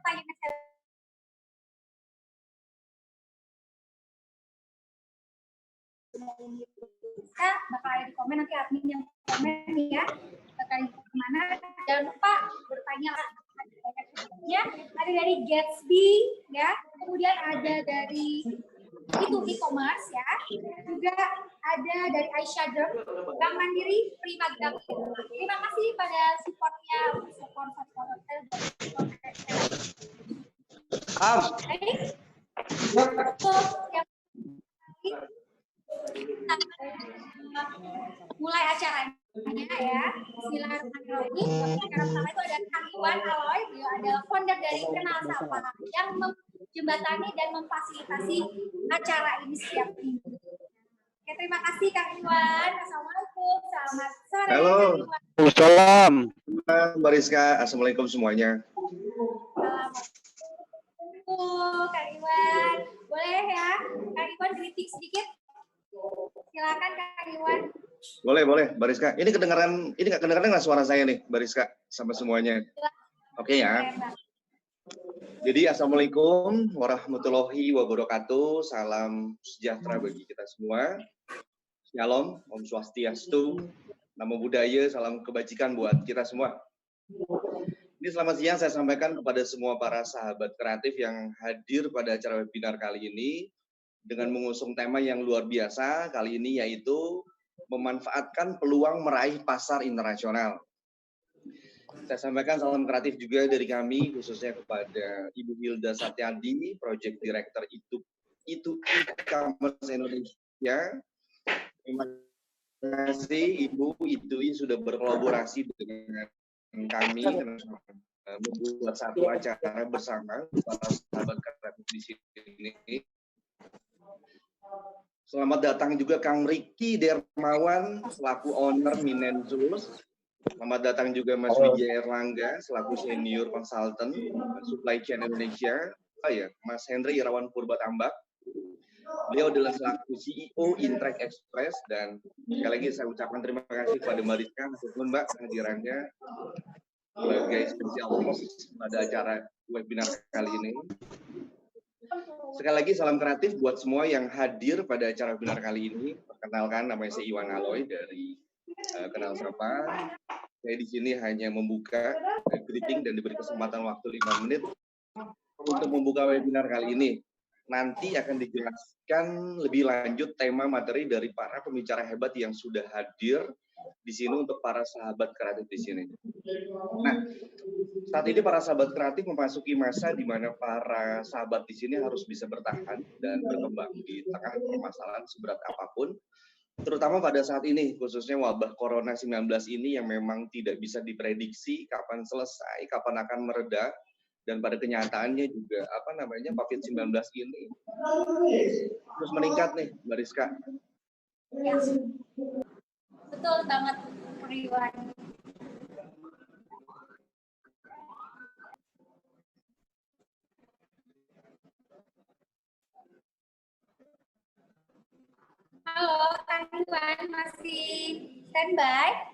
yang bisa bakal ada di komen, nanti admin yang komen ya terkait kemana. Jangan lupa bertanya, ya ada dari Gatsby ya, kemudian ada dari itu e-commerce ya, juga ada dari iShadow, Bank Mandiri, Prima Grafik. Terima kasih pada supportnya, support. Mulai acaranya ya. Bismillahirrahmanirrahim. Acara pertama itu ada Kang Iwan Aloy, beliau adalah founder dari Kenal Sapa yang menjembatani dan memfasilitasi acara ini setiap minggu. Oke, terima kasih Kang Iwan. Assalamualaikum. Selamat sore. Halo. Salam. Mbak Rizka. Assalamualaikum semuanya. Assalamualaikum Kang Iwan. Boleh ya Kang Iwan kritik sedikit? Silakan Kang Iwan. Boleh, Mbak Rizka. Ini nggak kedengaran nggak suara saya nih, Mbak Rizka, sama semuanya? Oke ya. Jadi Assalamualaikum warahmatullahi wabarakatuh. Salam sejahtera bagi kita semua. Shalom, Om Swastiastu, Namo Buddhaya, salam kebajikan buat kita semua. Ini selamat siang saya sampaikan kepada semua para sahabat kreatif yang hadir pada acara webinar kali ini dengan mengusung tema yang luar biasa kali ini, yaitu memanfaatkan peluang meraih pasar internasional. Saya sampaikan salam kreatif juga dari kami, khususnya kepada Ibu Hilda Satyadi, Project Director itu e-commerce Indonesia. Terima kasih Ibu Itui sudah berkolaborasi dengan kami membuat satu acara bersama para sahabat kreatif di sini. Selamat datang juga Kang Riki Dermawan selaku owner Minensus. Selamat datang juga Mas Wijaya Erlangga selaku senior consultant supply chain Indonesia. Mas Hendri Irawan Purbatambak. Beliau adalah selaku CEO Intrack Express, dan sekali lagi saya ucapkan terima kasih kepada Mbak Rizka Mbak kehadirannya sebagai spesial host pada acara webinar kali ini. Sekali lagi salam kreatif buat semua yang hadir pada acara webinar kali ini. Perkenalkan, namanya saya Iwan Aloy dari Kenal Sapa. Saya di sini hanya membuka greeting dan diberi kesempatan waktu 5 menit untuk membuka webinar kali ini. Nanti akan dijelaskan lebih lanjut tema materi dari para pembicara hebat yang sudah hadir di sini untuk para sahabat kreatif di sini. Nah, saat ini para sahabat kreatif memasuki masa di mana para sahabat di sini harus bisa bertahan dan berkembang di tengah permasalahan seberat apapun, terutama pada saat ini, khususnya wabah Corona 19 ini yang memang tidak bisa diprediksi kapan selesai, kapan akan mereda, dan pada kenyataannya juga COVID-19 ini terus meningkat nih, Mbak Rizka. Ya, betul banget, Riwan. Halo, Kang Iwan masih standby?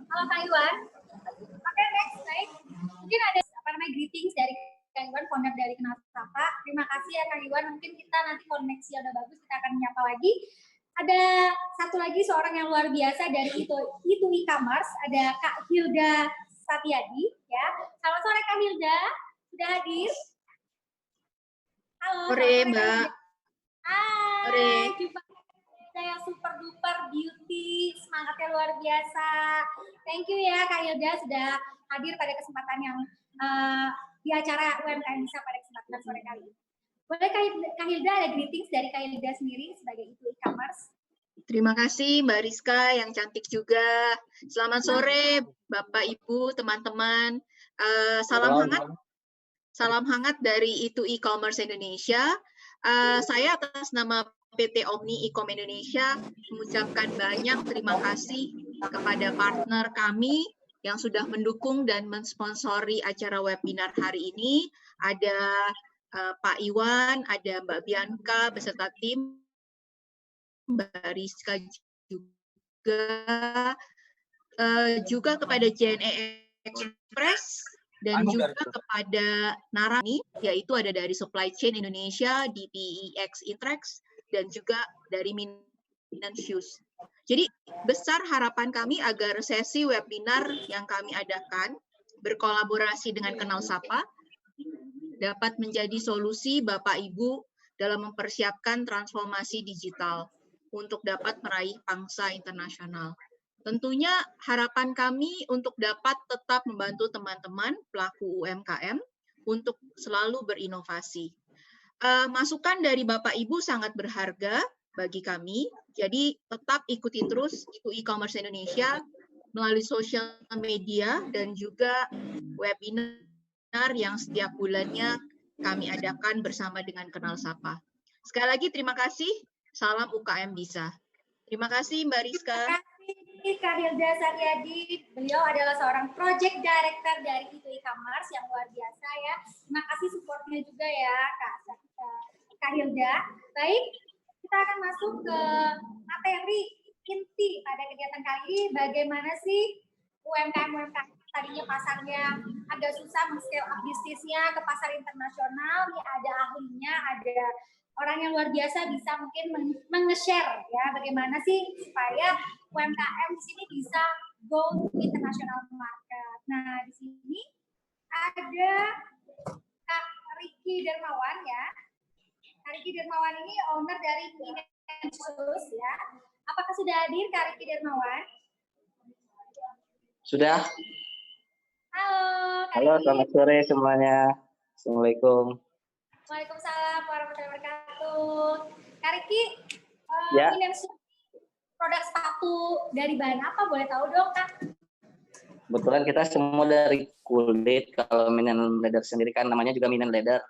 Halo Kang Iwan. Oke, next, baik. Mungkin ada greetings dari Kang Iwan, founder dari Kenal Sapa. Terima kasih ya Kang Iwan. Mungkin kita nanti koneksi udah bagus, kita akan menyapa lagi. Ada satu lagi seorang yang luar biasa dari itu e-commerce, ada Kak Hilda Satyadi ya. Selamat sore Kak Hilda, sudah hadir? Halo. Sore Mbak. Hai. Sore. Jumpa yang super duper beauty, semangatnya luar biasa. Thank you ya Kak Hilda sudah hadir pada kesempatan yang di acara UMKM Bisa pada kesempatan sore kali ini. Boleh Kak Hilda ada greetings dari Kak Hilda sendiri sebagai itu e-commerce? Terima kasih Mbak Rizka yang cantik juga. Selamat sore Bapak Ibu, teman-teman. Salam hangat dari itu e-commerce Indonesia. Saya atas nama PT Omni E-Com Indonesia mengucapkan banyak terima kasih kepada partner kami yang sudah mendukung dan mensponsori acara webinar hari ini. Ada Pak Iwan, ada Mbak Bianca beserta tim, Mbak Rizka juga kepada JNE Express dan juga kepada Narani, yaitu ada dari Supply Chain Indonesia, DPEX Intrex, dan juga dari Minensius. Jadi besar harapan kami agar sesi webinar yang kami adakan berkolaborasi dengan Kenal Sapa dapat menjadi solusi Bapak Ibu dalam mempersiapkan transformasi digital untuk dapat meraih pangsa internasional. Tentunya harapan kami untuk dapat tetap membantu teman-teman pelaku UMKM untuk selalu berinovasi. Masukan dari Bapak Ibu sangat berharga bagi kami, jadi tetap ikuti terus Itu E-Commerce Indonesia melalui sosial media dan juga webinar yang setiap bulannya kami adakan bersama dengan Kenal Sapa. Sekali lagi terima kasih, salam UKM Bisa. Terima kasih Mbak Rizka. Terima kasih Kak Hilda Saryadi. Beliau adalah seorang project director dari Itu E-Commerce yang luar biasa ya. Terima kasih supportnya juga ya Kak Hilda. Baik, kita akan masuk ke materi inti pada kegiatan kali ini. Bagaimana sih UMKM tadinya pasarnya agak susah men-scale up bisnisnya ke pasar internasional. Ini ada ahlinya, ada orang yang luar biasa bisa mungkin meng-share ya bagaimana sih supaya UMKM di sini bisa go to international market. Nah, di sini ada Kak Riki Dermawan ya. Kak Riki Dermawan ini owner dari Minensius ya. Apakah sudah hadir Kak Riki Dermawan? Sudah. Halo, Kak Halo, Riki. selamat sore semuanya. Assalamualaikum. Waalaikumsalam warahmatullahi wabarakatuh. Kak Riki, Ya. Minensius produk sepatu dari bahan apa? Boleh tahu dong, Kak? Kebetulan kita semua dari kulit. Kalau Minen Leather sendiri kan namanya juga Minen Leather.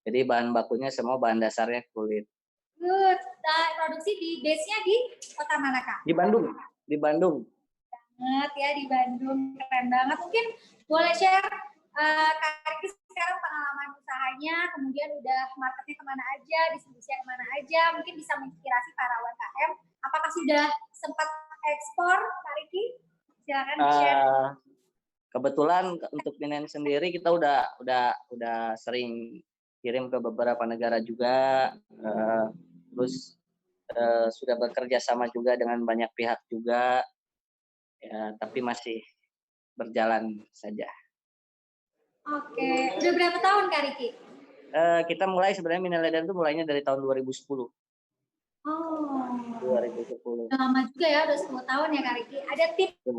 Jadi bahan bakunya semua bahan dasarnya kulit. Good. Produksi di base-nya di kota mana, Kak? Di Bandung. Di Bandung. Banget ya, di Bandung. Keren banget. Mungkin boleh share Kak Riki sekarang pengalaman usahanya, kemudian udah marketnya kemana aja, distribusinya kemana aja, mungkin bisa menginspirasi para UMKM. Apakah sudah sempat ekspor, Kak Riki? Silakan share. Kebetulan untuk Minen sendiri kita udah sering kirim ke beberapa negara juga, terus sudah bekerja sama juga dengan banyak pihak juga, ya, tapi masih berjalan saja. Oke, udah berapa tahun Kak Riki? Kita mulai sebenarnya Minen Leather itu mulainya dari tahun 2010. Oh, 2010. lama juga ya, udah 10 tahun ya Kak Riki. Ada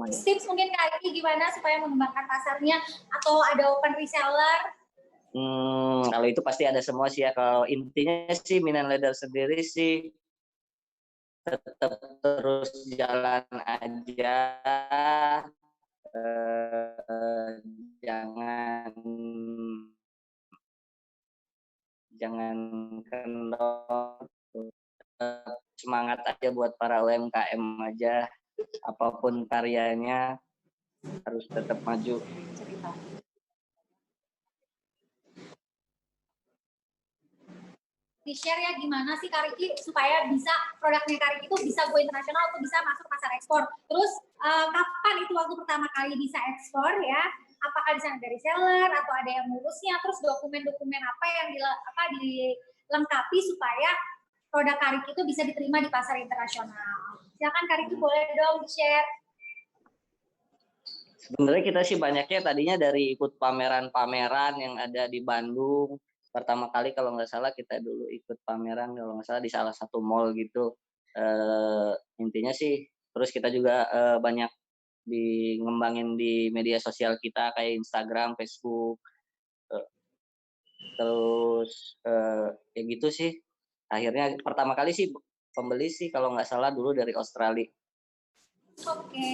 tips mungkin Kak Riki gimana supaya mengembangkan pasarnya atau ada open reseller? Kalau itu pasti ada semua sih ya. Kalau intinya sih Minen Leather sendiri sih tetap terus jalan aja, jangan kendor, semangat aja buat para UMKM aja, apapun karyanya harus tetap maju. Di-share ya gimana sih Kak Riki supaya bisa produknya Kak Riki itu bisa go internasional atau bisa masuk pasar ekspor. Terus kapan itu waktu pertama kali bisa ekspor ya? Apakah di sana dari seller atau ada yang ngurusnya? Terus dokumen-dokumen apa yang dilengkapi supaya produk Kak Riki itu bisa diterima di pasar internasional? Silakan Kak Riki boleh dong di-share. Sebenarnya kita sih banyaknya tadinya dari ikut pameran-pameran yang ada di Bandung. Pertama kali kalau nggak salah kita dulu ikut pameran kalau nggak salah di salah satu mall gitu. Intinya sih terus kita juga banyak ngembangin di media sosial kita kayak Instagram, Facebook. Terus kayak gitu sih. Akhirnya pertama kali sih pembeli sih kalau nggak salah dulu dari Australia. Oke.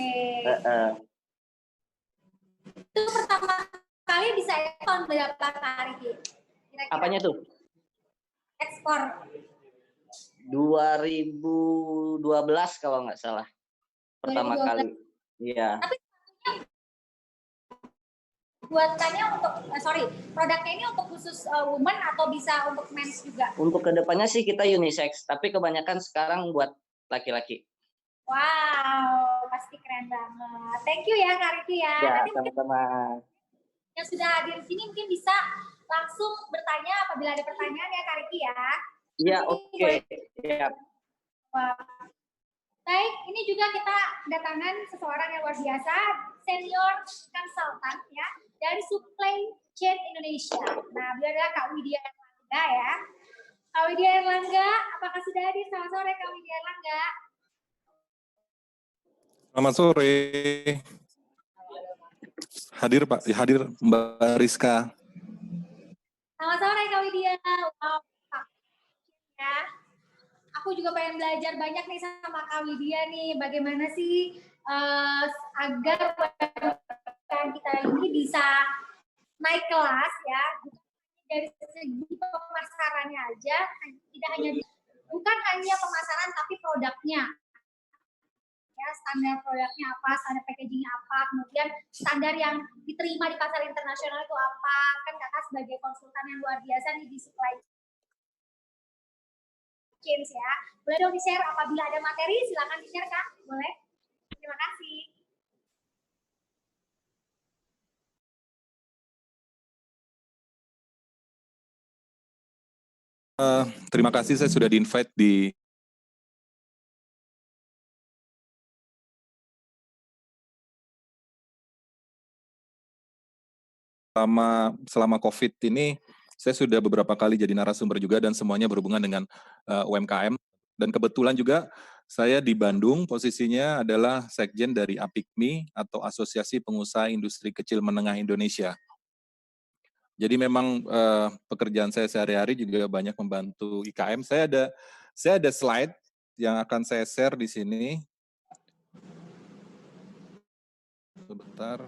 Itu pertama kali bisa tahun berapa hari Ki? Apanya tuh? Ekspor. 2012 kalau nggak salah. Pertama 2012. Kali. Iya. Tapi pembuatannya untuk produknya ini untuk khusus woman atau bisa untuk men's juga? Untuk kedepannya sih kita unisex, tapi kebanyakan sekarang buat laki-laki. Wow, pasti keren banget. Thank you ya Kak Riki ya. Ya, Nanti mungkin sama-sama. yang sudah hadir di sini mungkin bisa langsung bertanya apabila ada pertanyaan ya Kak Riki ya. Iya, oke. Ya. Baik, ini juga kita kedatangan seseorang yang luar biasa, senior consultant ya dari Supply Chain Indonesia. Nah, beliau adalah Kak Widya Erlangga ya. Kak Widya Erlangga, apakah sudah hadir? Selamat sore Kak Widya Erlangga. Selamat sore. Hadir Pak, hadir Mbak Rizka. Selamat sore Kak Widya. Wow, ya. Aku juga pengen belajar banyak nih sama Kak Widya nih, bagaimana sih agar UMKM kita ini bisa naik kelas ya, dari segi pemasarannya aja, bukan hanya pemasaran tapi produknya. Ya, standar produknya apa, standar packagingnya apa, kemudian standar yang diterima di pasar internasional itu apa. Kan Kakak sebagai konsultan yang luar biasa nih di supply chain ya. Boleh dong di-share apabila ada materi, silakan di-share Kak. Boleh? Terima kasih. Terima kasih, saya sudah di-invite di selama COVID ini. Saya sudah beberapa kali jadi narasumber juga dan semuanya berhubungan dengan UMKM. Dan kebetulan juga saya di Bandung, posisinya adalah sekjen dari APIKMI atau Asosiasi Pengusaha Industri Kecil Menengah Indonesia. Jadi memang pekerjaan saya sehari-hari juga banyak membantu IKM. Saya ada slide yang akan saya share di sini. Sebentar.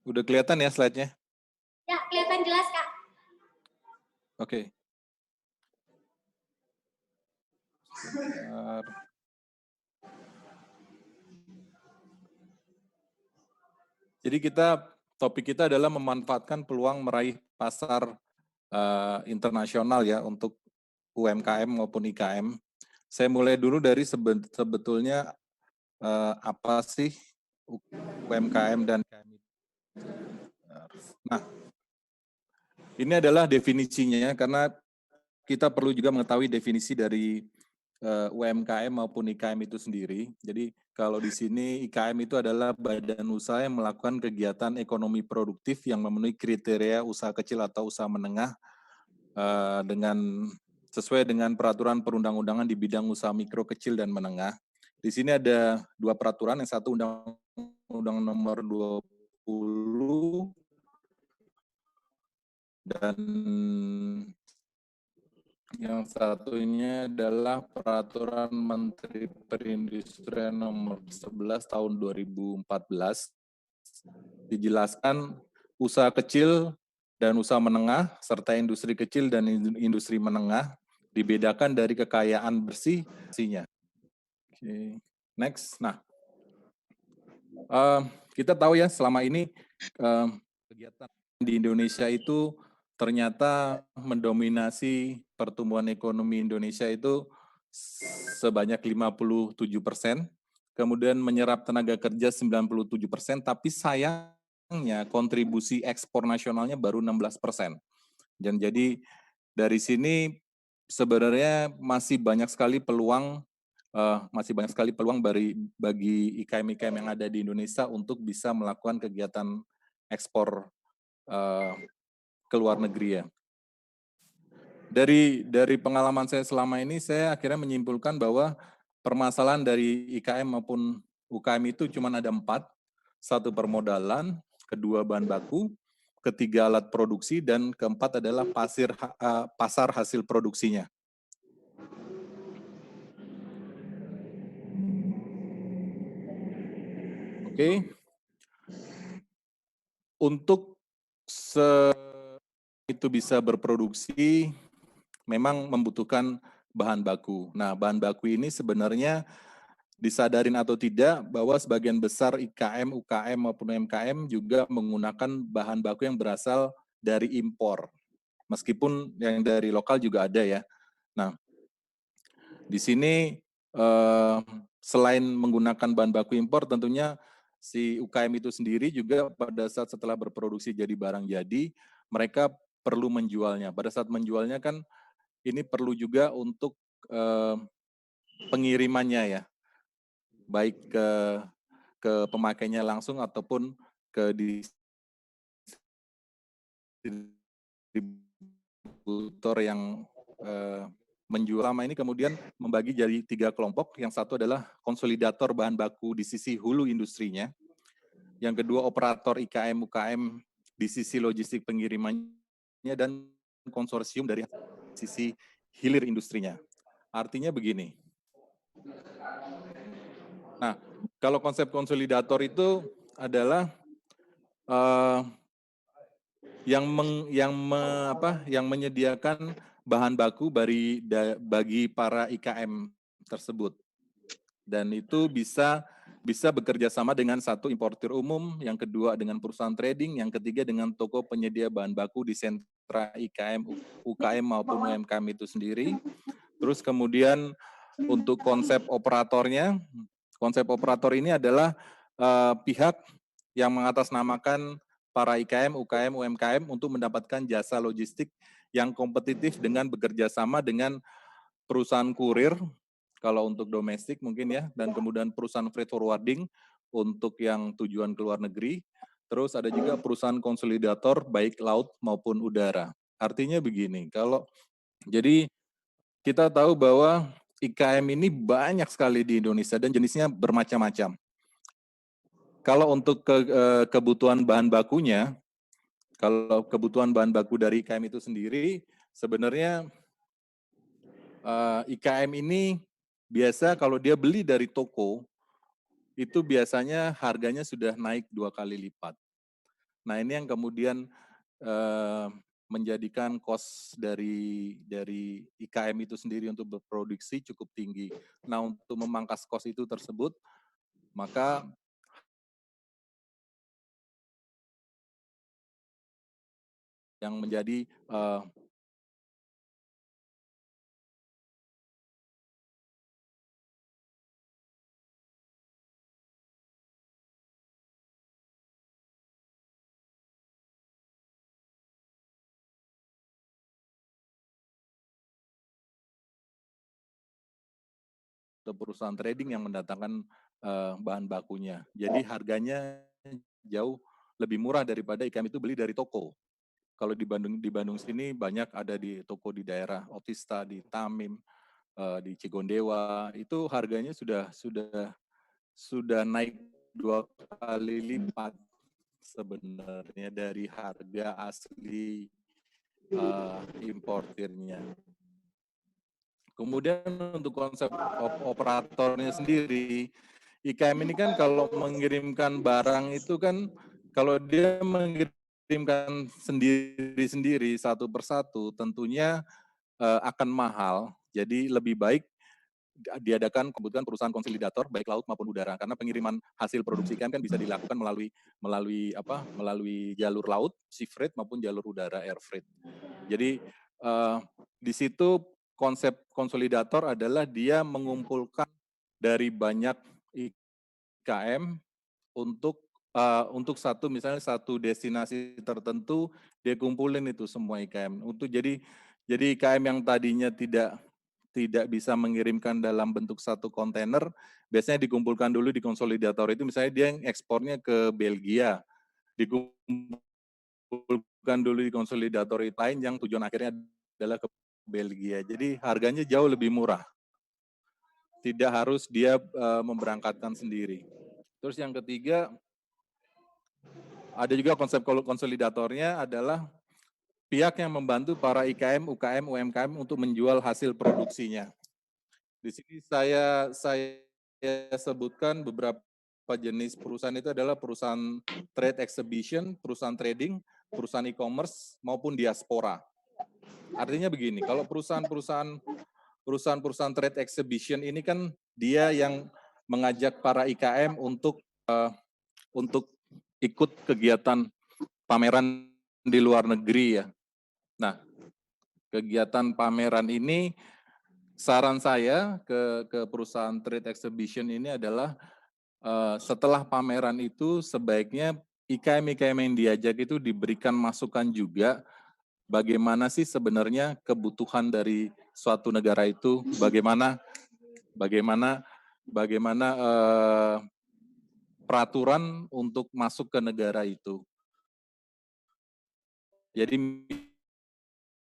Udah kelihatan ya slide-nya? Ya, kelihatan jelas Kak. Oke. Jadi topik kita adalah memanfaatkan peluang meraih pasar internasional ya untuk UMKM maupun IKM. Saya mulai dulu dari sebetulnya apa sih UMKM dan IKM itu. Nah, ini adalah definisinya karena kita perlu juga mengetahui definisi dari UMKM maupun IKM itu sendiri. Jadi kalau di sini IKM itu adalah badan usaha yang melakukan kegiatan ekonomi produktif yang memenuhi kriteria usaha kecil atau usaha menengah sesuai dengan peraturan perundang-undangan di bidang usaha mikro, kecil, dan menengah. Di sini ada 2 peraturan, yang satu Undang-Undang Nomor 20 dan yang satunya adalah Peraturan Menteri Perindustrian Nomor 11 Tahun 2014. Dijelaskan usaha kecil dan usaha menengah, serta industri kecil dan industri menengah, dibedakan dari kekayaan bersihnya. Oke. Next. Nah, kita tahu ya selama ini kegiatan di Indonesia itu ternyata mendominasi pertumbuhan ekonomi Indonesia itu sebanyak 57%, kemudian menyerap tenaga kerja 97%, tapi sayangnya kontribusi ekspor nasionalnya baru 16%. Dan jadi dari sini sebenarnya masih banyak sekali peluang bagi IKM-IKM yang ada di Indonesia untuk bisa melakukan kegiatan ekspor ke luar negeri ya. Dari pengalaman saya selama ini, saya akhirnya menyimpulkan bahwa permasalahan dari IKM maupun UKM itu cuma ada 4. 1 permodalan, 2 bahan baku, 3 alat produksi, dan 4 adalah pasar hasil produksinya. Oke. Untuk itu bisa berproduksi, memang membutuhkan bahan baku. Nah, bahan baku ini sebenarnya disadarin atau tidak bahwa sebagian besar IKM, UKM maupun UMKM juga menggunakan bahan baku yang berasal dari impor. Meskipun yang dari lokal juga ada ya. Nah, di sini selain menggunakan bahan baku impor, tentunya si UKM itu sendiri juga pada saat setelah berproduksi jadi barang jadi, mereka perlu menjualnya. Pada saat menjualnya kan ini perlu juga untuk pengirimannya ya, baik ke pemakainya langsung ataupun ke distributor yang menjual. Lama ini kemudian membagi jadi 3 kelompok. Yang satu adalah konsolidator bahan baku di sisi hulu industrinya. Yang kedua operator IKM UKM di sisi logistik pengirimannya, dan konsorsium dari sisi hilir industrinya. Artinya begini. Nah, kalau konsep konsolidator itu adalah yang menyediakan bahan baku bagi para IKM tersebut, dan itu bisa bekerja sama dengan satu importir umum, yang kedua dengan perusahaan trading, yang ketiga dengan toko penyedia bahan baku di sentra IKM, UKM maupun UMKM itu sendiri. Terus kemudian untuk konsep operatornya, konsep operator ini adalah pihak yang mengatasnamakan para IKM, UKM, UMKM untuk mendapatkan jasa logistik yang kompetitif dengan bekerja sama dengan perusahaan kurir, kalau untuk domestik mungkin ya, dan kemudian perusahaan freight forwarding untuk yang tujuan ke luar negeri. Terus ada juga perusahaan konsolidator baik laut maupun udara. Artinya begini, jadi kita tahu bahwa IKM ini banyak sekali di Indonesia dan jenisnya bermacam-macam. Kalau untuk kebutuhan bahan bakunya, kalau kebutuhan bahan baku dari IKM itu sendiri, sebenarnya IKM ini biasa kalau dia beli dari toko, itu biasanya harganya sudah naik 2 kali lipat. Nah, ini yang kemudian menjadikan cost dari IKM itu sendiri untuk berproduksi cukup tinggi. Nah, untuk memangkas cost itu tersebut, maka yang menjadi perusahaan trading yang mendatangkan bahan bakunya. Jadi harganya jauh lebih murah daripada IKM itu beli dari toko. Kalau di Bandung sini banyak ada di toko di daerah Otista, di Tamim, di Cigondewa, itu harganya sudah naik 2 kali lipat sebenarnya dari harga asli importirnya. Kemudian untuk konsep operatornya sendiri, IKM ini kan kalau mengirimkan barang itu kan, kalau dia mengirimkan sendiri-sendiri satu persatu, tentunya akan mahal. Jadi lebih baik diadakan kebutuhan perusahaan konsolidator baik laut maupun udara, karena pengiriman hasil produksi IKM kan bisa dilakukan melalui jalur laut, sea freight, maupun jalur udara, air freight. Jadi di situ konsep konsolidator adalah dia mengumpulkan dari banyak IKM untuk misalnya satu destinasi tertentu, dia kumpulin itu semua IKM. Jadi IKM yang tadinya tidak bisa mengirimkan dalam bentuk satu kontainer, biasanya dikumpulkan dulu di konsolidator itu, misalnya dia yang ekspornya ke Belgia, dikumpulkan dulu di konsolidator lain yang tujuan akhirnya adalah ke Belgia. Jadi harganya jauh lebih murah. Tidak harus dia memberangkatkan sendiri. Terus yang ketiga, ada juga konsep konsolidatornya adalah pihak yang membantu para IKM, UKM, UMKM untuk menjual hasil produksinya. Di sini saya sebutkan beberapa jenis perusahaan. Itu adalah perusahaan trade exhibition, perusahaan trading, perusahaan e-commerce, maupun diaspora. Artinya begini, kalau perusahaan-perusahaan perusahaan-perusahaan trade exhibition ini kan dia yang mengajak para IKM untuk ikut kegiatan pameran di luar negeri ya. Nah, kegiatan pameran ini saran saya ke perusahaan trade exhibition ini adalah setelah pameran itu sebaiknya IKM-IKM yang diajak itu diberikan masukan juga bagaimana sih sebenarnya kebutuhan dari suatu negara itu, bagaimana peraturan untuk masuk ke negara itu. Jadi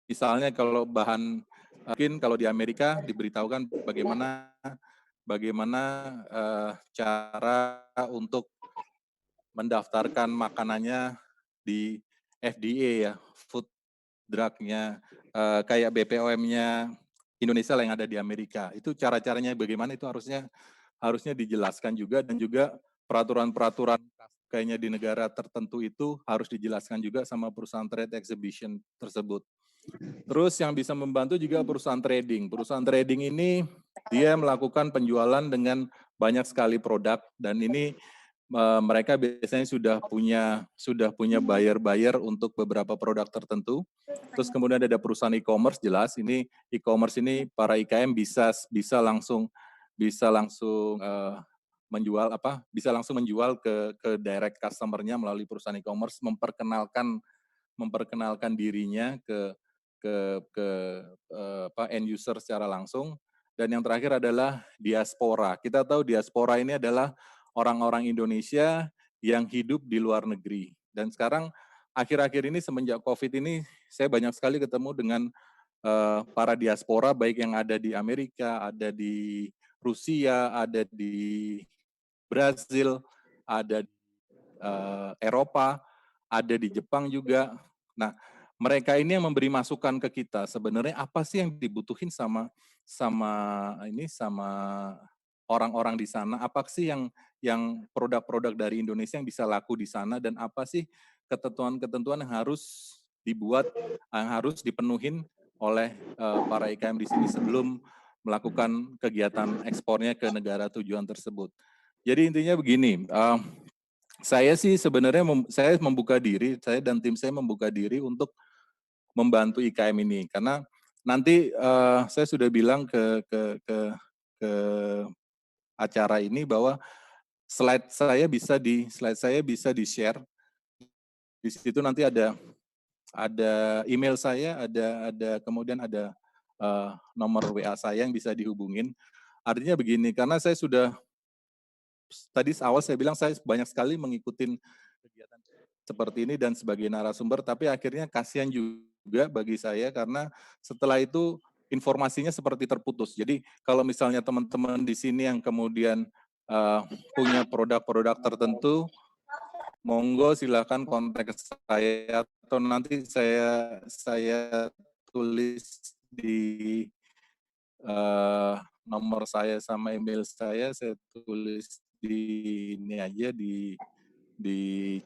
misalnya kalau bahan mungkin kalau di Amerika diberitahukan bagaimana cara untuk mendaftarkan makanannya di FDA ya, food drug-nya kayak BPOM-nya Indonesia yang ada di Amerika. Itu cara-caranya bagaimana itu harusnya dijelaskan juga, dan juga peraturan-peraturan kayaknya di negara tertentu itu harus dijelaskan juga sama perusahaan trade exhibition tersebut. Terus yang bisa membantu juga perusahaan trading. Perusahaan trading ini dia melakukan penjualan dengan banyak sekali produk, dan ini mereka biasanya sudah punya buyer untuk beberapa produk tertentu. Terus kemudian ada perusahaan e-commerce, jelas ini e-commerce ini para IKM bisa langsung menjual ke direct customer-nya melalui perusahaan e-commerce, memperkenalkan dirinya ke end user secara langsung. Dan yang terakhir adalah diaspora. Kita tahu diaspora ini adalah orang-orang Indonesia yang hidup di luar negeri. Dan sekarang akhir-akhir ini semenjak COVID ini saya banyak sekali ketemu dengan para diaspora, baik yang ada di Amerika, ada di Rusia, ada di Brazil, ada di Eropa, ada di Jepang juga. Nah, mereka ini yang memberi masukan ke kita. Sebenarnya apa sih yang dibutuhin sama orang-orang di sana? Apa sih yang produk-produk dari Indonesia yang bisa laku di sana, dan apa sih ketentuan-ketentuan yang harus dipenuhin oleh para IKM di sini sebelum melakukan kegiatan ekspornya ke negara tujuan tersebut. Jadi intinya begini, saya sih sebenarnya saya dan tim saya membuka diri untuk membantu IKM ini, karena nanti saya sudah bilang ke acara ini bahwa slide saya bisa di-share. Di situ nanti ada email saya, kemudian ada nomor WA saya yang bisa dihubungin. Artinya begini, karena saya sudah tadi awal saya bilang saya banyak sekali mengikuti kegiatan seperti ini dan sebagai narasumber, tapi akhirnya kasihan juga bagi saya karena setelah itu informasinya seperti terputus. Jadi kalau misalnya teman-teman di sini yang kemudian punya produk-produk tertentu, monggo silakan kontak saya atau nanti saya tulis di nomor saya sama email saya tulis di ini aja di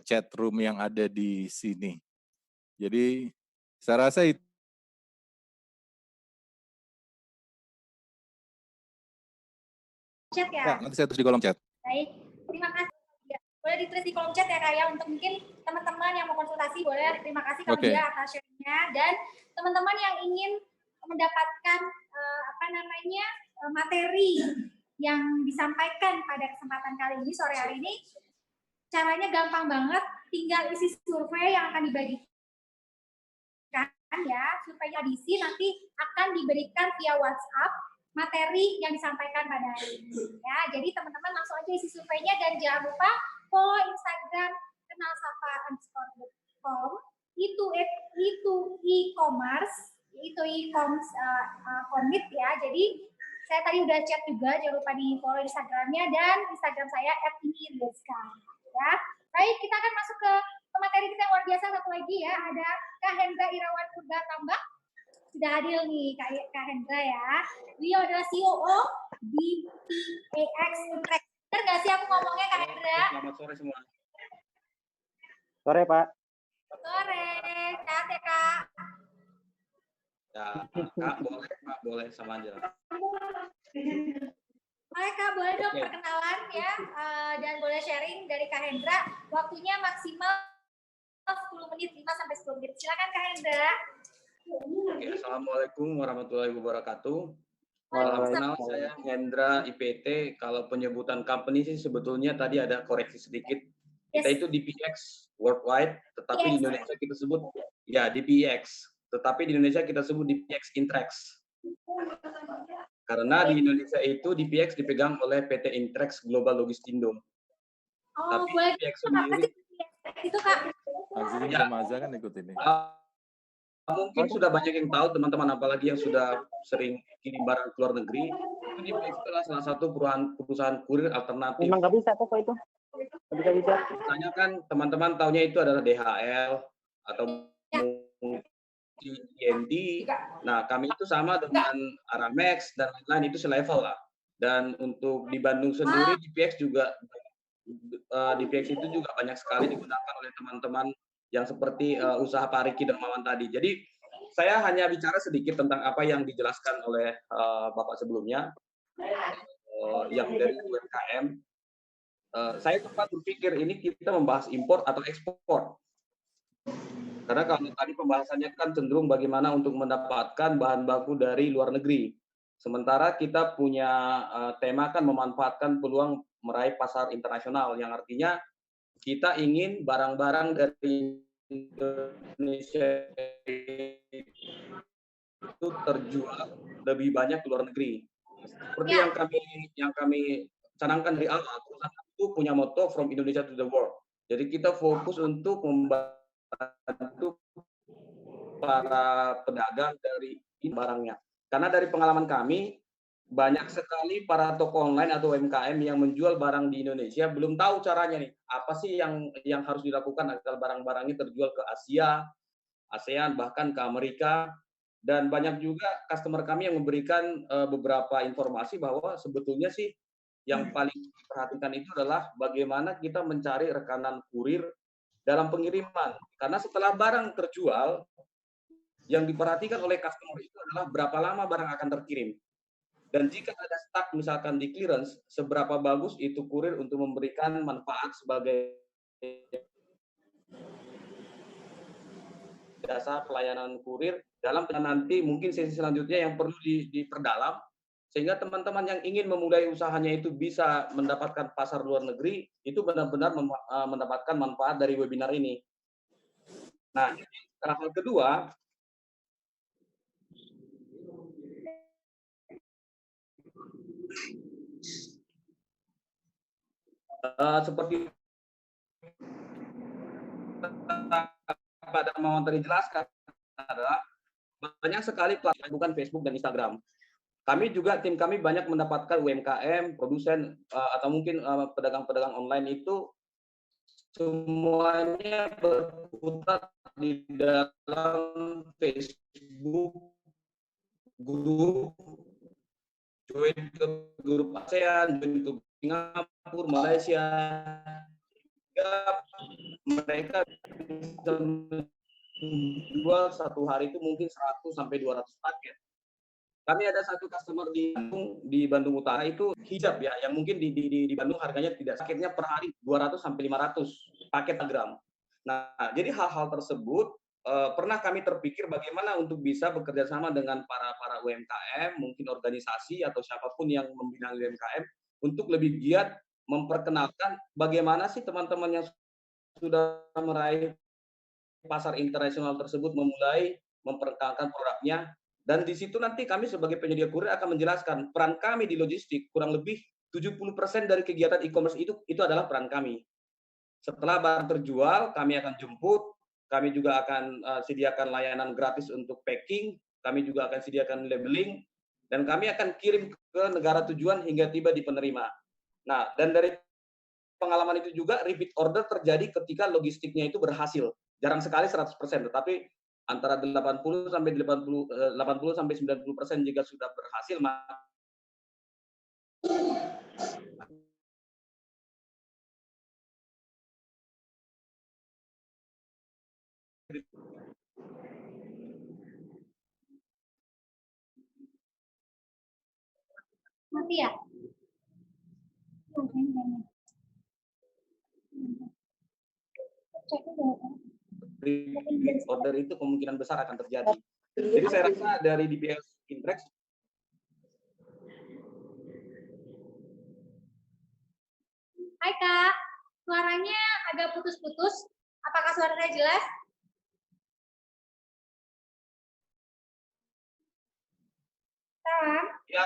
chat room yang ada di sini. Jadi saya rasa itu. Chat ya? Ya, nanti saya tulis di kolom chat. Baik, terima kasih. Ya, boleh ditulis di kolom chat ya Kak ya, untuk mungkin teman-teman yang mau konsultasi boleh. Terima kasih Kak Dia atas sharingnya, dan teman-teman yang ingin mendapatkan materi yang disampaikan pada kesempatan kali ini, sore hari ini, caranya gampang banget, tinggal isi survei yang akan dibagikan ya, surveinya diisi nanti akan diberikan via WhatsApp materi yang disampaikan pada hari ini ya. Jadi teman-teman langsung aja isi surveinya, dan jangan lupa follow Instagram kenalsapa_com, itu e-commerce commit ya. Jadi saya tadi udah chat juga, jangan lupa di follow Instagramnya, dan Instagram saya @inirizka ya. Baik, kita akan masuk ke materi kita yang luar biasa satu lagi ya. Ada Kak Hendra Irawan Purba Tambak. Sudah hadir nih Kak Hendra ya. Beliau adalah COO di PAX Impact. Benar nggak sih aku ngomongnya Kak Hendra? Selamat sore semua. Sore Pak. Sore, sehat ya Kak? Ya, Kak, boleh, Pak, boleh sama aja. Oke Kak, boleh dong Oke. perkenalan ya, dan boleh sharing dari Kak Hendra. Waktunya maksimal 10 menit, 5 sampai 10 menit. Silakan Kak Hendra. Oke, Assalamualaikum warahmatullahi wabarakatuh. Salam Waalaikumsalam. kenal, saya Hendra IPT. Kalau penyebutan company sih sebetulnya tadi ada koreksi sedikit. Kita Yes. itu DPX worldwide, tetapi di Yes. Indonesia kita sebut ya DPX. Tetapi di Indonesia kita sebut DPX Intrex. Karena di Indonesia itu DPX dipegang oleh PT Intrex Global Logistindo. Oh, Tapi boleh. DPX Apa sendiri sih itu Kak? Azim Ya. sama Aza kan ikut ini. Mungkin sudah banyak yang tahu teman-teman, apalagi yang sudah sering kirim barang ke luar negeri. Itu DPX adalah salah satu perusahaan kurir alternatif. Emang nggak bisa kok itu. Nggak bisa. Misalnya kan teman-teman taunya itu adalah DHL atau TNT. Nah, kami itu sama dengan Aramex dan lain-lain, itu selevel lah. Dan untuk di Bandung sendiri, DPX juga DPX itu juga banyak sekali digunakan oleh teman-teman yang seperti usaha Pak Riki Dermawan tadi. Jadi saya hanya bicara sedikit tentang apa yang dijelaskan oleh Bapak sebelumnya, yang dari UMKM. Saya sempat berpikir ini kita membahas impor atau ekspor. Karena kalau tadi pembahasannya kan cenderung bagaimana untuk mendapatkan bahan baku dari luar negeri. Sementara kita punya tema kan memanfaatkan peluang meraih pasar internasional, yang artinya kita ingin barang-barang dari Indonesia itu terjual lebih banyak ke luar negeri. Seperti yang kami canangkan dari awal, perusahaan itu punya moto from Indonesia to the world. Jadi kita fokus untuk membantu para pedagang dari barangnya. Karena dari pengalaman kami, banyak sekali para toko online atau UMKM yang menjual barang di Indonesia belum tahu caranya nih. Apa sih yang harus dilakukan agar barang-barangnya terjual ke Asia, ASEAN, bahkan ke Amerika. Dan banyak juga customer kami yang memberikan beberapa informasi bahwa sebetulnya sih yang paling diperhatikan itu adalah bagaimana kita mencari rekanan kurir dalam pengiriman. Karena setelah barang terjual, yang diperhatikan oleh customer itu adalah berapa lama barang akan terkirim. Dan jika ada stuck misalkan di clearance, seberapa bagus itu kurir untuk memberikan manfaat sebagai jasa pelayanan kurir dalam nanti mungkin sesi selanjutnya yang perlu diperdalam, sehingga teman-teman yang ingin memulai usahanya itu bisa mendapatkan pasar luar negeri, itu benar-benar mendapatkan manfaat dari webinar ini. Nah, hal kedua, seperti pada mau tadi jelaskan adalah banyak sekali platform, bukan Facebook dan Instagram. Kami juga, tim kami banyak mendapatkan UMKM, produsen, atau mungkin pedagang-pedagang online itu semuanya berputar di dalam Facebook, grup, join ke grup ASEAN, join ke Singapura, Malaysia, mereka bisa menjual satu hari itu mungkin 100 sampai 200 paket. Kami ada satu customer di Bandung Utara itu hijab ya, yang mungkin di Bandung harganya tidak, paketnya per hari 200 sampai 500 paket gram. Nah, jadi hal-hal tersebut pernah kami terpikir bagaimana untuk bisa bekerja sama dengan para UMKM, mungkin organisasi atau siapapun yang membina UMKM untuk lebih giat memperkenalkan bagaimana sih teman-teman yang sudah meraih pasar internasional tersebut memulai memperkenalkan produknya. Dan di situ nanti kami sebagai penyedia kurir akan menjelaskan peran kami di logistik, kurang lebih 70% dari kegiatan e-commerce itu adalah peran kami. Setelah barang terjual, kami akan jemput, kami juga akan sediakan layanan gratis untuk packing, kami juga akan sediakan labeling, dan kami akan kirim ke negara tujuan hingga tiba di penerima. Nah, dan dari pengalaman itu juga repeat order terjadi ketika logistiknya itu berhasil. Jarang sekali 100%, tetapi antara 80 sampai 90% jika sudah berhasil, maka Mati ya? Repeat order itu kemungkinan besar akan terjadi. Jadi saya rasa dari DBS Intrex Hai Kak, suaranya agak putus-putus. Apakah suara saya jelas? Salam. ya.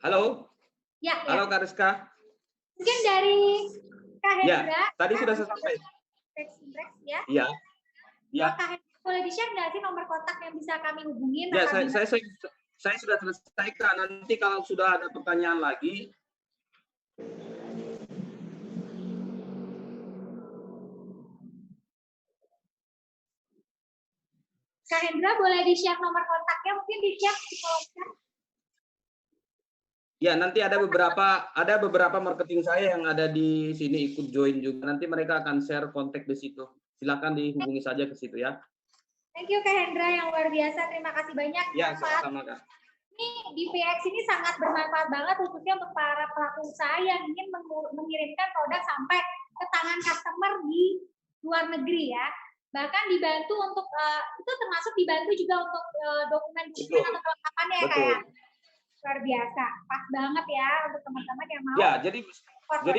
Halo. Ya, Halo ya. Kak Rizka. Mungkin dari Kak Ya, Hendra. tadi sudah saya sampaikan. Ya. Iya. Ya. Kak Hendra, boleh di-share nggak sih nomor kontak yang bisa kami hubungin? Ya, saya sudah selesaikan. Nanti kalau sudah ada pertanyaan lagi, Kak Hendra, boleh di-share nomor kontaknya? Mungkin di-share di kolom chat. ya nanti ada beberapa marketing saya yang ada di sini ikut join juga. Nanti mereka akan share kontak di situ. Silakan dihubungi saja ke situ ya. Thank you Kak Hendra yang luar biasa. Terima kasih banyak. Ya, sama-sama Kak. Ini di PX ini sangat bermanfaat banget khususnya untuk para pelaku usaha yang ingin mengirimkan produk sampai ke tangan customer di luar negeri ya. Bahkan dibantu untuk itu termasuk dibantu juga untuk dokumen-dokumen atau kelengkapannya ya kayak luar biasa. Pas banget ya untuk teman-teman yang mau. Ya, jadi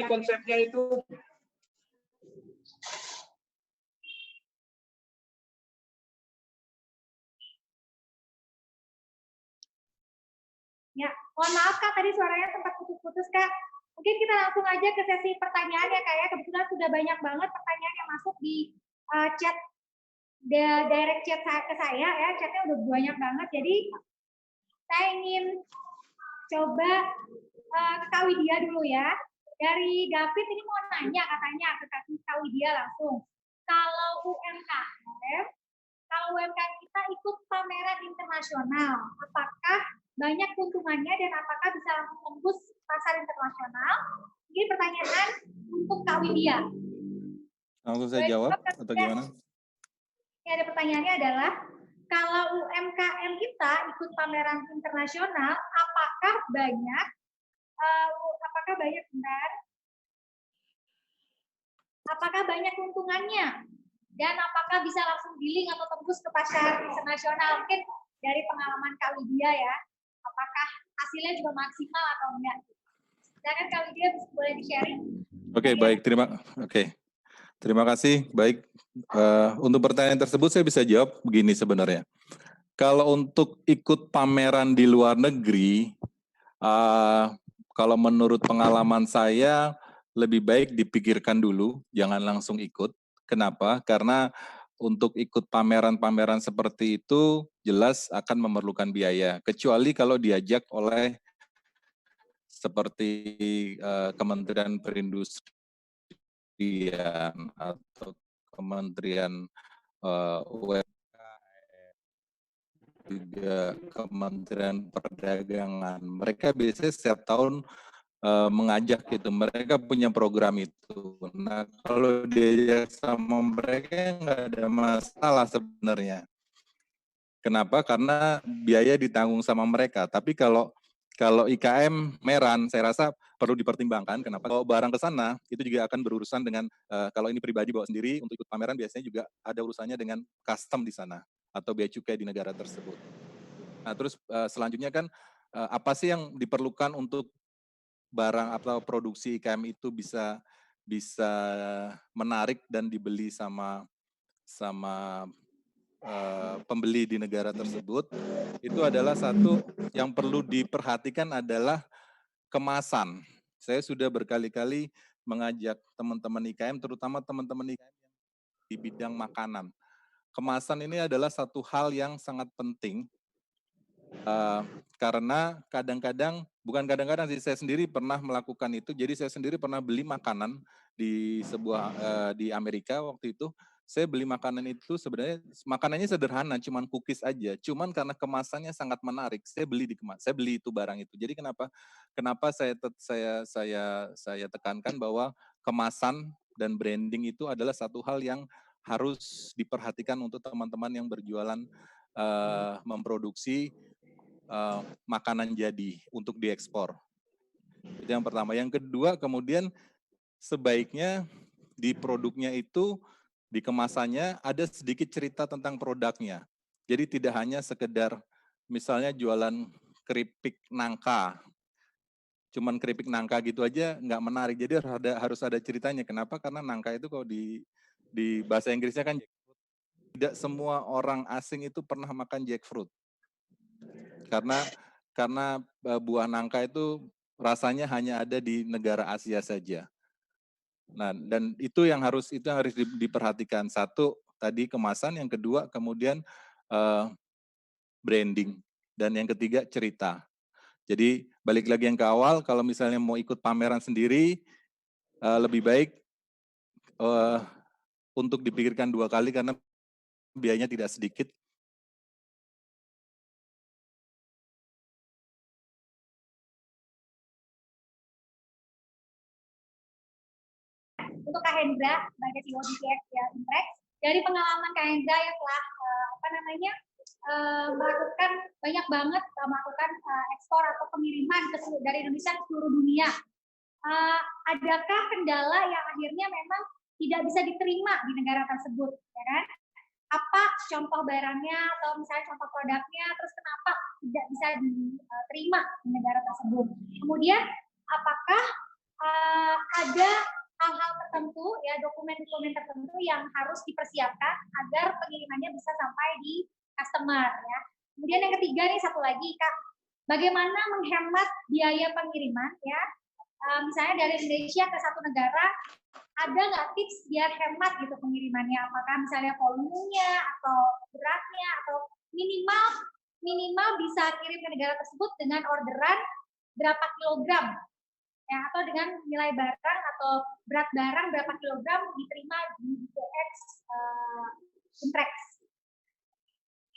konsepnya itu ya, mohon maaf Kak, tadi suaranya sempat putus-putus Kak. Mungkin kita langsung aja ke sesi pertanyaan ya Kak ya. Kebetulan sudah banyak banget pertanyaan yang masuk di chat direct chat ke saya ya. Chatnya udah banyak banget. Jadi saya ingin coba ke Kak Widya dulu ya. Dari David ini mau nanya katanya ke Kak Widya langsung. Kalau UMKM kita ikut pameran internasional, apakah banyak keuntungannya dan apakah bisa langsung tembus pasar internasional? Ini pertanyaan untuk Kak Widya. Langsung saya jawab atau gimana? Ini ada pertanyaannya adalah, kalau UMKM kita ikut pameran internasional, apakah banyak keuntungannya dan apakah bisa langsung dealing atau tembus ke pasar internasional? Mungkin dari pengalaman Kak Widya ya, apakah hasilnya juga maksimal atau enggak? Silakan Kak Widya, boleh di-sharing. Oke, baik. Terima kasih. Baik, untuk pertanyaan tersebut saya bisa jawab begini sebenarnya. Kalau untuk ikut pameran di luar negeri, kalau menurut pengalaman saya lebih baik dipikirkan dulu, jangan langsung ikut. Kenapa? Karena untuk ikut pameran-pameran seperti itu jelas akan memerlukan biaya. Kecuali kalau diajak oleh seperti Kementerian Perindustrian atau Kementerian UMKM, juga Kementerian Perdagangan. Mereka biasanya setiap tahun mengajak gitu, mereka punya program itu. Nah, kalau diajak sama mereka nggak ada masalah sebenarnya. Kenapa? Karena biaya ditanggung sama mereka. Tapi kalau IKM Meran, saya rasa perlu dipertimbangkan. Kenapa? Kalau barang ke sana, itu juga akan berurusan dengan, kalau ini pribadi bawa sendiri, untuk ikut pameran biasanya juga ada urusannya dengan custom di sana, atau bea cukai di negara tersebut. Nah, terus selanjutnya kan, apa sih yang diperlukan untuk barang atau produksi IKM itu bisa menarik dan dibeli sama pembeli di negara tersebut. Itu adalah satu yang perlu diperhatikan adalah kemasan. Saya sudah berkali-kali mengajak teman-teman IKM, terutama teman-teman IKM yang di bidang makanan. Kemasan ini adalah satu hal yang sangat penting, karena bukan kadang-kadang sih, saya sendiri pernah melakukan itu. Jadi saya sendiri pernah beli makanan di di Amerika waktu itu. Saya beli makanan itu sebenarnya makanannya sederhana, cuman cookies aja. Cuman karena kemasannya sangat menarik, saya beli itu barang itu. Jadi kenapa saya tekankan bahwa kemasan dan branding itu adalah satu hal yang harus diperhatikan untuk teman-teman yang berjualan, memproduksi makanan jadi untuk diekspor. Itu yang pertama. Yang kedua, kemudian sebaiknya di produknya itu, di kemasannya ada sedikit cerita tentang produknya. Jadi tidak hanya sekedar misalnya jualan keripik nangka, cuman keripik nangka gitu aja nggak menarik. Jadi harus ada ceritanya. Kenapa? Karena nangka itu kalau di bahasa Inggrisnya kan tidak semua orang asing itu pernah makan jackfruit. Karena buah nangka itu rasanya hanya ada di negara Asia saja. Nah, dan itu yang harus diperhatikan. Satu, tadi kemasan, yang kedua kemudian branding, dan yang ketiga cerita. Jadi balik lagi yang ke awal, kalau misalnya mau ikut pameran sendiri, lebih baik untuk dipikirkan 2 kali karena biayanya tidak sedikit. Untuk Kak Hendra sebagai CEO di ya, Imprex, dari pengalaman Kak Hendra yang telah melakukan banyak banget melakukan ekspor atau pengiriman dari Indonesia ke seluruh dunia, adakah kendala yang akhirnya memang tidak bisa diterima di negara tersebut, ya kan? Apa contoh barangnya atau misalnya contoh produknya, terus kenapa tidak bisa diterima di negara tersebut? Kemudian apakah ada hal-hal tertentu, ya dokumen-dokumen tertentu yang harus dipersiapkan agar pengirimannya bisa sampai di customer, ya. Kemudian yang ketiga nih, satu lagi Kak, bagaimana menghemat biaya pengiriman, ya. Misalnya dari Indonesia ke satu negara, ada nggak tips biar hemat gitu pengirimannya? Apakah misalnya volumenya atau beratnya atau minimal bisa kirim ke negara tersebut dengan orderan berapa kilogram, ya, atau dengan nilai barang atau berat barang berapa kilogram diterima di DX Imprex.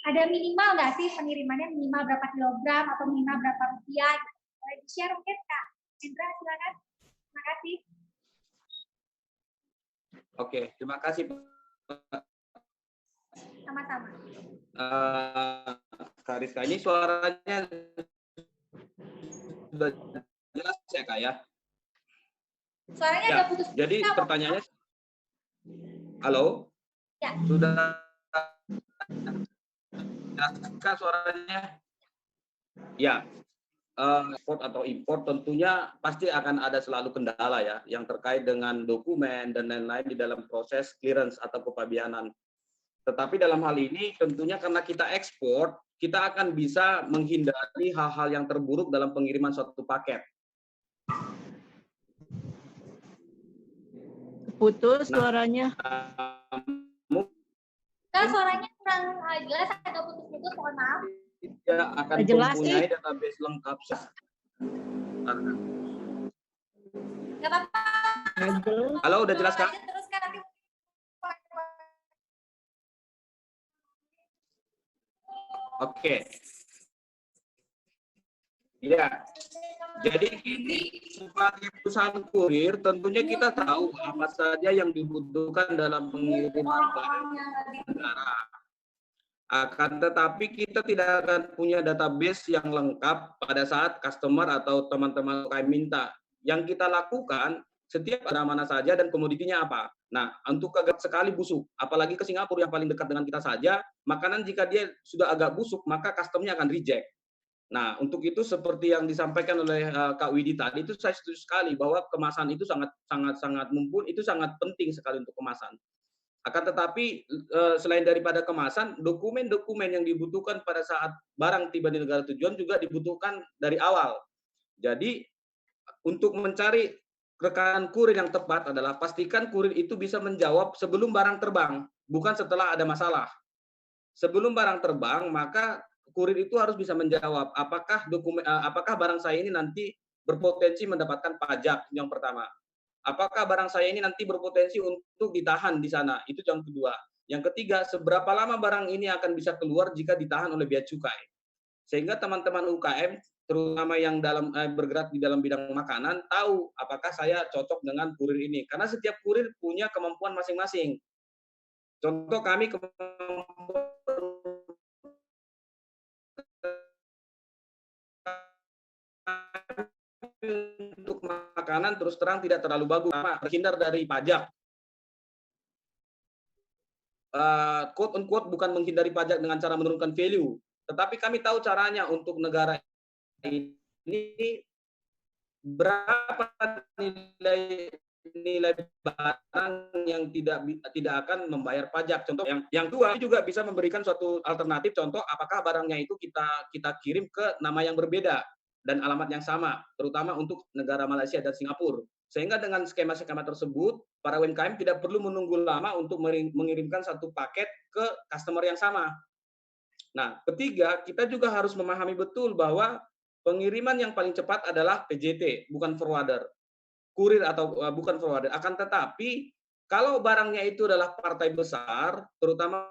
Ada minimal nggak sih pengirimannya, minimal berapa kilogram atau minimal berapa rupiah? Boleh di-share mungkin Kak Hendra, silakan. Terima kasih. Oke, terima kasih. Sama-sama. Kak Rizka, ini suaranya sudah jelas ya Kak ya? Suaranya ya, agak putus. Jadi pertanyaannya, halo? Ya. Sudah jelas Kak suaranya? Ya. Ekspor atau impor tentunya pasti akan ada selalu kendala ya yang terkait dengan dokumen dan lain-lain di dalam proses clearance atau kepabeanan. Tetapi dalam hal ini tentunya karena kita ekspor, kita akan bisa menghindari hal-hal yang terburuk dalam pengiriman suatu paket. Putus suaranya. Kak, suaranya kurang jelas, agak putus-putus, mohon maaf. Ya, akan mempunyai database lengkap. Gak apa-apa. Halo, udah jelas Kak? Teruskan nanti. Oke. Ya, jadi ini sebagai perusahaan kurir tentunya kita tahu apa saja yang dibutuhkan dalam pengiriman barang negara. Akan tetapi kita tidak akan punya database yang lengkap pada saat customer atau teman-teman UKM minta. Yang kita lakukan setiap ada mana saja dan komoditinya apa. Nah, untuk agak sekali busuk, apalagi ke Singapura yang paling dekat dengan kita saja, makanan jika dia sudah agak busuk maka customer-nya akan reject. Nah, untuk itu seperti yang disampaikan oleh Kak Widi tadi, itu saya setuju sekali bahwa kemasan itu sangat mumpuni, itu sangat penting sekali untuk kemasan. Akan tetapi selain daripada kemasan, dokumen-dokumen yang dibutuhkan pada saat barang tiba di negara tujuan juga dibutuhkan dari awal. Jadi untuk mencari rekan kurir yang tepat adalah pastikan kurir itu bisa menjawab sebelum barang terbang, bukan setelah ada masalah. Sebelum barang terbang, maka kurir itu harus bisa menjawab apakah barang saya ini nanti berpotensi mendapatkan pajak, yang pertama. Apakah barang saya ini nanti berpotensi untuk ditahan di sana? Itu yang kedua. Yang ketiga, seberapa lama barang ini akan bisa keluar jika ditahan oleh bea cukai? Sehingga teman-teman UKM, terutama yang bergerak di dalam bidang makanan, tahu apakah saya cocok dengan kurir ini. Karena setiap kurir punya kemampuan masing-masing. Contoh kami makanan terus terang tidak terlalu bagus, karena terhindar dari pajak. Quote unquote bukan menghindari pajak dengan cara menurunkan value, tetapi kami tahu caranya untuk negara ini berapa nilai barang yang tidak akan membayar pajak. Contoh yang dua juga bisa memberikan suatu alternatif. Contoh, apakah barangnya itu kita kirim ke nama yang berbeda dan alamat yang sama, terutama untuk negara Malaysia dan Singapura. Sehingga dengan skema-skema tersebut, para UMKM tidak perlu menunggu lama untuk mengirimkan satu paket ke customer yang sama. Nah, ketiga, kita juga harus memahami betul bahwa pengiriman yang paling cepat adalah PJT, bukan forwarder. Kurir atau bukan forwarder. Akan tetapi, kalau barangnya itu adalah partai besar, terutama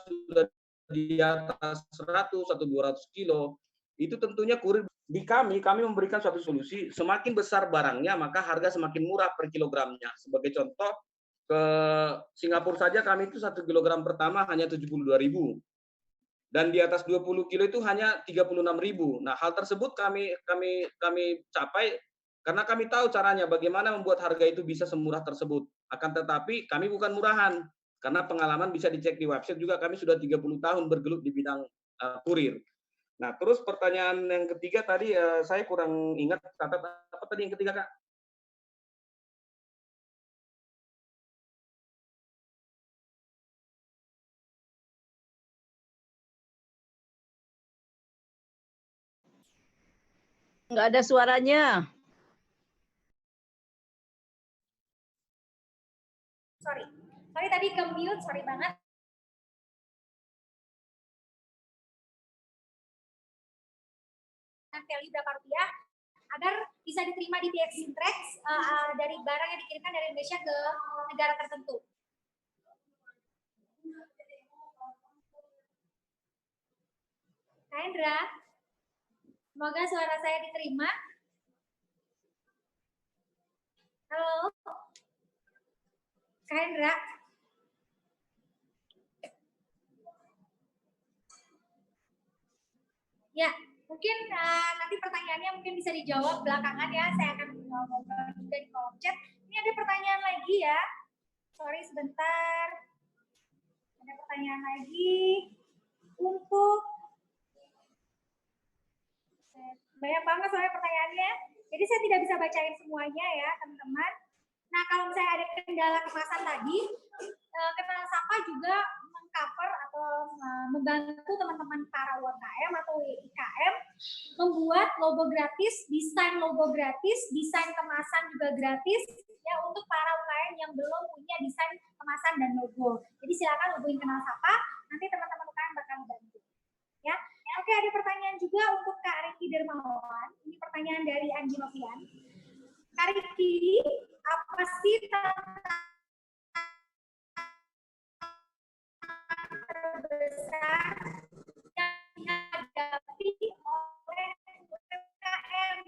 sudah di atas 100 atau 200 kilo, itu tentunya kurir. Di kami memberikan suatu solusi, semakin besar barangnya, maka harga semakin murah per kilogramnya. Sebagai contoh, ke Singapura saja kami itu 1 kilogram pertama hanya 72.000. Dan di atas 20 kilo itu hanya 36.000. Nah, hal tersebut kami capai karena kami tahu caranya bagaimana membuat harga itu bisa semurah tersebut. Akan tetapi kami bukan murahan. Karena pengalaman bisa dicek di website juga, kami sudah 30 tahun bergelut di bidang kurir. Nah, terus pertanyaan yang ketiga tadi saya kurang ingat, catat apa tadi yang ketiga, Kak? Nggak ada suaranya. Sorry tadi ke mute, sorry banget. Value berapa rupiah agar bisa diterima di PX Sintrax dari barang yang dikirimkan dari Indonesia ke negara tertentu. Kak Hendra, semoga suara saya diterima. Halo, Kak Hendra. Ya, mungkin nanti pertanyaannya mungkin bisa dijawab belakangan ya. Saya akan ngobrol juga di kolom chat. Ini ada pertanyaan lagi ya. Sorry sebentar. Ada pertanyaan lagi untuk banyak banget soalnya pertanyaannya. Jadi saya tidak bisa bacain semuanya ya teman-teman. Nah kalau misalnya ada kendala kemasan tadi, Kenal Sapa juga mengcover atau membantu teman-teman para UMKM atau IKM membuat logo gratis, desain logo gratis, desain kemasan juga gratis ya untuk para UMKM yang belum punya desain kemasan dan logo. Jadi silakan hubungi Kenal Sapa, nanti teman-teman UMKM bakal bantu. Ya. Oke, ada pertanyaan juga untuk Kak Riki Dermawan. Ini pertanyaan dari Anji Novian. Kak Riki, apa sih terbesar yang dihadapi oleh UMKM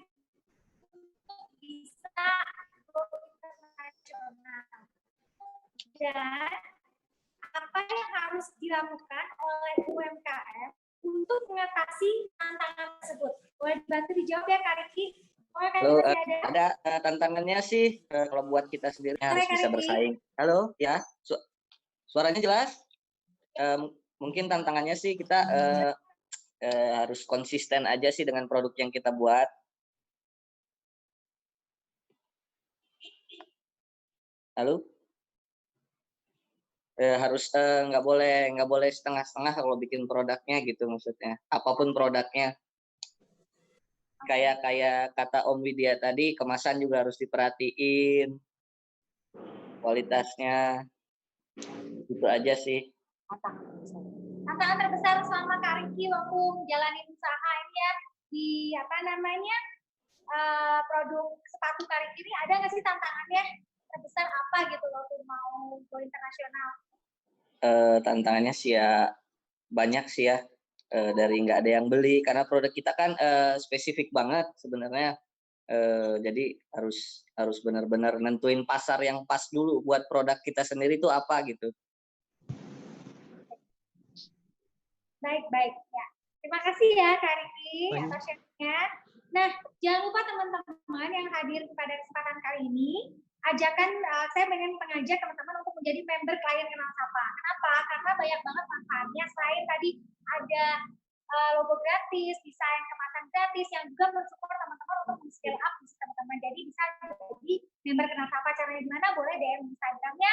untuk bisa go internasional? Dan apa yang harus dilakukan oleh UMKM untuk mengatasi tantangan tersebut? Boleh dibantu dijawab ya Kak Riki? Halo, ada tantangannya sih kalau buat kita sendiri harus bisa bersaing. Halo, ya, suaranya jelas? Mungkin tantangannya sih kita harus konsisten aja sih dengan produk yang kita buat. Halo? Harus nggak boleh setengah-setengah kalau bikin produknya gitu maksudnya. Apapun produknya. Kayak kata Om Widya tadi, kemasan juga harus diperhatiin kualitasnya. Itu aja sih. Tantangan terbesar selama Kak Riki waktu jalanin usaha ini ya di produk sepatu Kak Riki ini, ada nggak sih tantangannya terbesar apa gitu waktu mau go internasional? Tantangannya sih ya banyak sih ya. Dari nggak ada yang beli karena produk kita kan spesifik banget sebenarnya, jadi harus benar-benar nentuin pasar yang pas dulu buat produk kita sendiri itu apa gitu. Baik ya, terima kasih ya Kak Riki atas share-nya. Nah, jangan lupa teman-teman yang hadir pada kesempatan kali ini, saya pengen mengajak teman-teman untuk menjadi member klien Kenal Sapa. Kenapa? Karena banyak banget manfaatnya. Selain tadi ada logo gratis, desain kemasan gratis yang juga mensupport teman-teman untuk scale up bisnis teman-teman. Jadi bisa jadi member Kenal Sapa. Caranya gimana? Boleh DM Instagramnya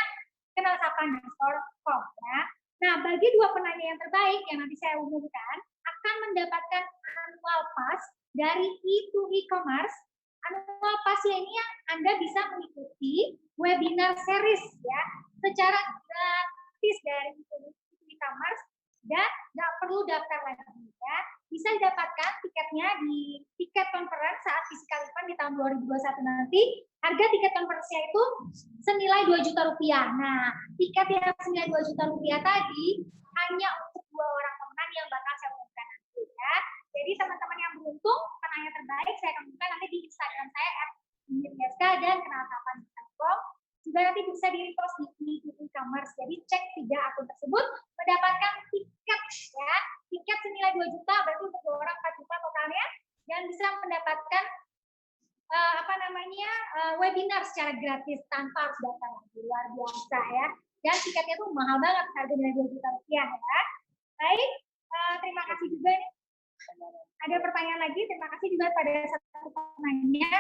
Kenal Sapa_com ya. Nah, bagi 2 penanya yang terbaik yang nanti saya umumkan akan mendapatkan annual pass dari E2E Commerce. Annual pass ini yang Anda bisa mengikuti webinar series ya secara gratis dari E2E Commerce dan nggak perlu daftar lagi ya. Bisa didapatkan tiketnya di tiket conference saat physical event di tahun 2021 nanti. Harga tiket conference-nya itu senilai 2 juta rupiah. Nah, tiket yang senilai 2 juta rupiah tadi hanya untuk 2 orang pemenang yang bakal saya umumkan nanti ya. Jadi teman-teman yang beruntung, penanya terbaik saya akan umumkan nanti di Instagram saya @miryaska dan kenalsapa.com. Juga nanti bisa di-repost di e-commerce. Jadi cek 3 akun tersebut mendapatkan tiket ya. Tiket senilai 2 juta berarti untuk 2 orang 4 juta totalnya dan bisa mendapatkan webinar secara gratis tanpa harus daftar lagi. Luar biasa ya. Dan tiketnya tuh mahal banget, harganya 2 juta rupiah ya. Baik, terima kasih juga nih. Ada pertanyaan lagi, terima kasih juga pada satu penanya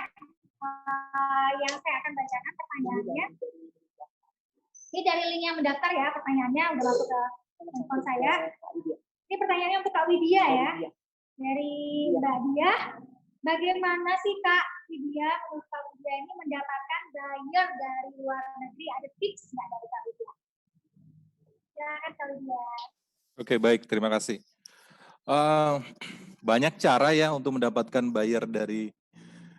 yang saya akan bacakan pertanyaannya. Ini dari link yang mendaftar ya, pertanyaannya udah masuk ke handphone saya. Ini pertanyaannya untuk Kak Widya ya. Dari Mbak Dia, bagaimana sih Kak Widya, menurut Kak Widya ini mendapatkan buyer dari luar negeri? Ada tips nggak dari Kak Widya? Silakan Kak Widya. Oke, baik, terima kasih. Banyak cara ya untuk mendapatkan buyer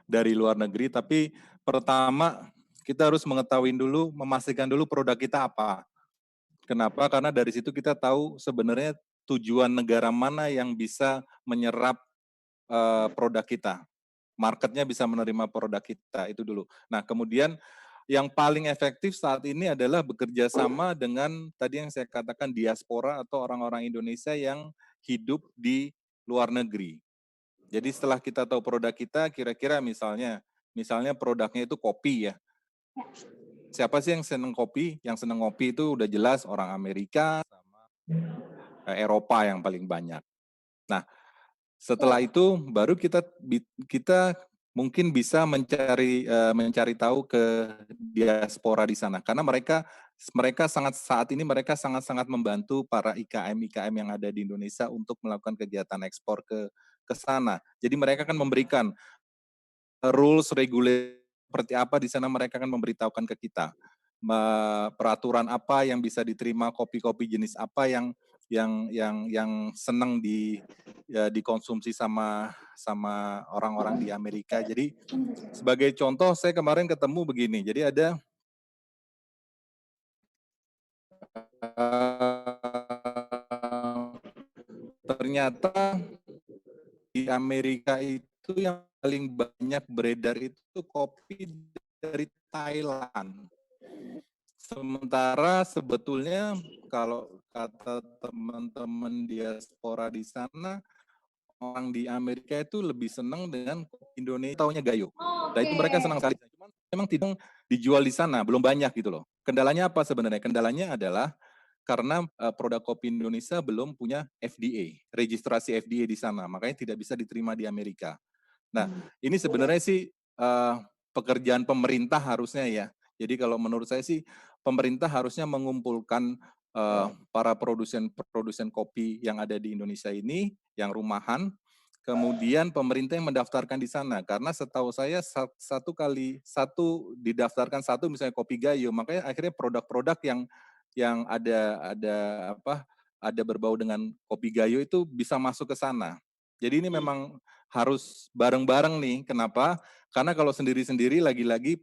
dari luar negeri, tapi pertama kita harus memastikan dulu produk kita apa. Kenapa? Karena dari situ kita tahu sebenarnya tujuan negara mana yang bisa menyerap produk kita. Marketnya bisa menerima produk kita, itu dulu. Nah, kemudian yang paling efektif saat ini adalah bekerja sama dengan tadi yang saya katakan diaspora atau orang-orang Indonesia yang hidup di luar negeri. Jadi setelah kita tahu produk kita, kira-kira misalnya produknya itu kopi ya. Siapa sih yang senang kopi? Yang senang kopi itu udah jelas orang Amerika sama Eropa yang paling banyak. Nah, setelah itu baru kita mungkin bisa mencari tahu ke diaspora di sana karena mereka saat ini sangat membantu para IKM yang ada di Indonesia untuk melakukan kegiatan ekspor ke sana. Jadi mereka akan memberikan rules regulasi seperti apa di sana, mereka akan memberitahukan ke kita peraturan apa yang bisa diterima, kopi-kopi jenis apa yang senang dikonsumsi sama orang-orang di Amerika. Jadi sebagai contoh saya kemarin ketemu begini. Jadi ada ternyata di Amerika itu yang paling banyak beredar itu kopi dari Thailand. Sementara sebetulnya kalau kata teman-teman diaspora di sana, orang di Amerika itu lebih senang dengan kopi Indonesia, taunya Gayo. Nah itu mereka senang sekali. Cuman memang tidak dijual di sana, belum banyak gitu loh. Kendalanya apa sebenarnya? Kendalanya adalah karena produk kopi Indonesia belum punya FDA, registrasi FDA di sana, makanya tidak bisa diterima di Amerika. Nah, ini sebenarnya sih pekerjaan pemerintah harusnya ya. Jadi kalau menurut saya sih pemerintah harusnya mengumpulkan para produsen kopi yang ada di Indonesia ini, yang rumahan, kemudian pemerintah yang mendaftarkan di sana. Karena setahu saya didaftarkan satu misalnya kopi Gayo, makanya akhirnya produk-produk yang ada berbau dengan kopi Gayo itu bisa masuk ke sana. Jadi ini memang harus bareng-bareng nih. Kenapa? Karena kalau sendiri-sendiri lagi-lagi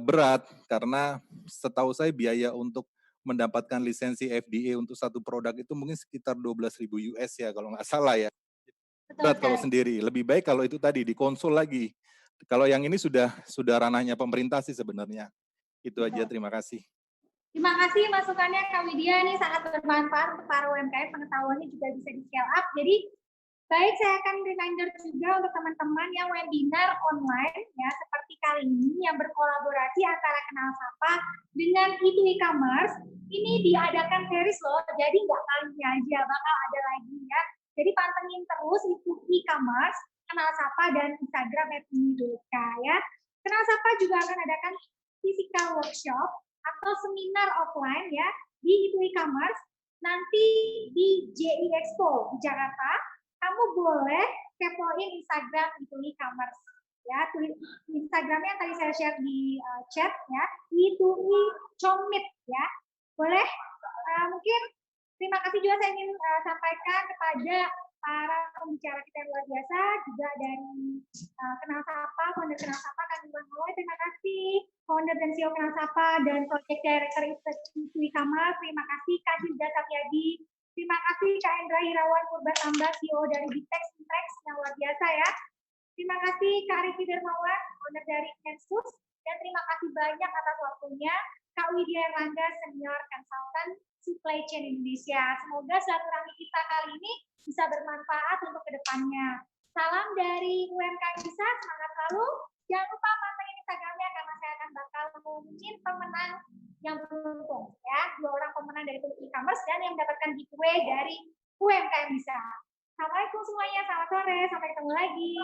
berat, karena setahu saya biaya untuk mendapatkan lisensi FDA untuk satu produk itu mungkin sekitar 12.000 US ya kalau nggak salah ya. Berat kalau sendiri. Lebih baik kalau itu tadi dikonsul lagi. Kalau yang ini sudah ranahnya pemerintah sih sebenarnya. Itu aja, terima kasih. Terima kasih masukannya Kak Widya, ini sangat bermanfaat untuk para UMKM, pengetahuannya juga bisa di scale up. Jadi Baik, saya akan reminder juga untuk teman-teman yang webinar online ya seperti kali ini yang berkolaborasi antara Kenal Sapa dengan Itu E-commerce. Ini diadakan series loh, jadi nggak kali ini aja, bakal ada lagi ya. Jadi pantengin terus Itu E-commerce, Kenal Sapa dan Instagram @ini.k ya. Kenal Sapa juga akan adakan physical workshop atau seminar offline ya di Itu E-commerce nanti di JI Expo di Jakarta. Kamu boleh kepoin Instagram Itu E-commerce ya, Instagramnya yang tadi saya share di chat ya, Itu E-comit ya, boleh. Mungkin terima kasih juga saya ingin sampaikan kepada para pembicara kita yang luar biasa, juga dari Kenal Sapa, founder Kenal Sapa Kang Iwan Mawai, terima kasih founder dan CEO Kenal Sapa dan Project Director Itu E-commerce, terima kasih Kak Hilda Satyadi. Terima kasih Kak Endra Irawan Purbatamba, CEO dari Bitex Intrex yang luar biasa ya. Terima kasih Kak Riki Dermawan, owner dari Kensus, dan terima kasih banyak atas waktunya Kak Widya Erlangga, Senior Consultant Supply Chain Indonesia. Semoga silaturahmi kita kali ini bisa bermanfaat untuk kedepannya. Salam dari UMKM Bisa, semangat selalu. Jangan lupa pantengin Instagramnya karena saya akan bakal ngumumin pemenang yang beruntung ya, 2 orang pemenang dari e-commerce dan yang mendapatkan giveaway dari UMKM Bisa. Assalamualaikum semuanya, selamat sore, sampai ketemu lagi.